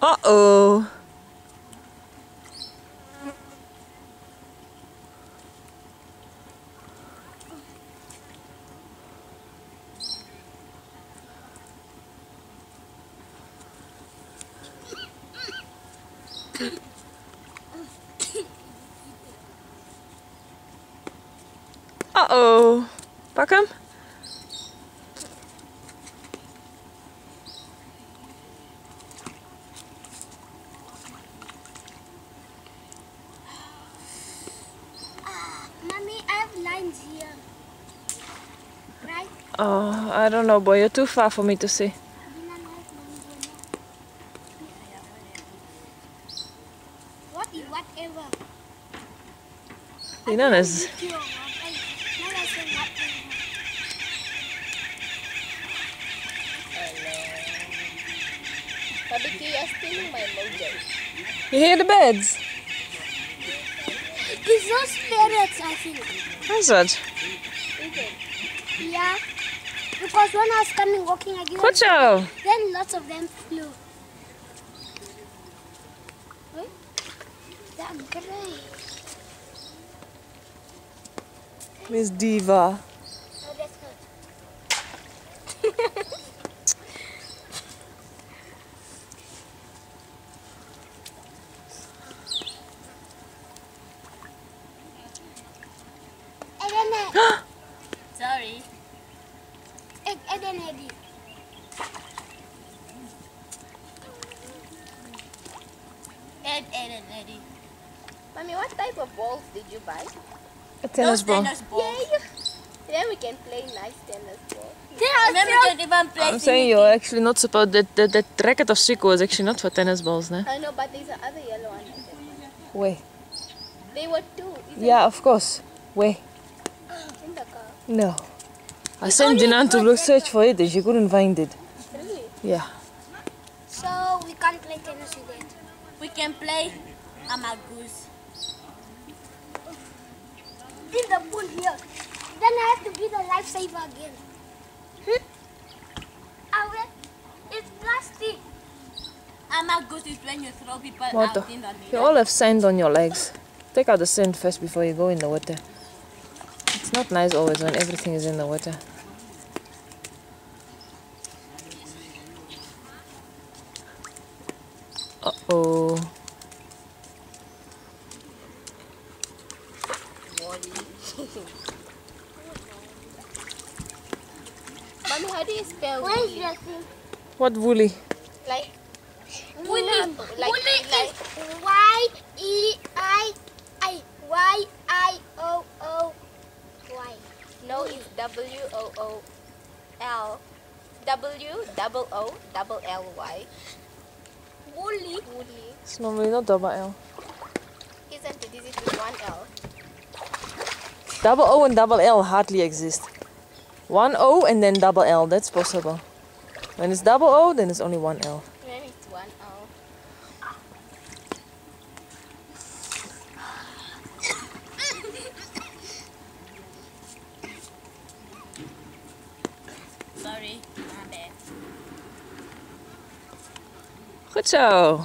Uh-oh. Uh-oh. Pak hem. Mommy, I have lines here. Right? Oh, I don't know, boy. You're too far for me to see. Whatever. Dinan is... Babiki, you're stealing my mojo. You hear the birds? These are spirits, I think. That's what. Yeah. Because when I was coming walking again, Kucho! then lots of them flew. Right? They're great. Miss Diva. Oh, that's good. Sorry. Eddie. Eddie. Mommy, what type of balls did you buy? A tennis ball. Tennis balls. Yeah. Then we can play nice tennis balls. And then we can even play. I'm saying you're actually not supposed... That racket of Siko is actually not for tennis balls, ne? I know, but there's another yellow one. Where? They were two. Yeah, of course. Where? In the car. No. I sent Dinan to look search for it and she couldn't find it. Really? Yeah. So we can't play tennis with it. We can play Amagoose. In the pool here. Then I have to be the lifesaver again. It's plastic. Amagoose is when you throw people What out in the You all have sand on your legs. Take out the sand first before you go in the water. It's not nice always when everything is in the water. Uh-oh. Mommy, how do you spell woolly? What woolly? Like woolly. Woolly is Y-E-I-I. Y-I-O-O-Y. No, it's W-O-O-L. W-O-O-L-Y. Woolly. It's normally not double L. Isn't it? This is with one L. Double O and double L hardly exist. One O and then double L, that's possible. When it's double O, then it's only one L. Then it's one L. Sorry, my bad. Goed zo.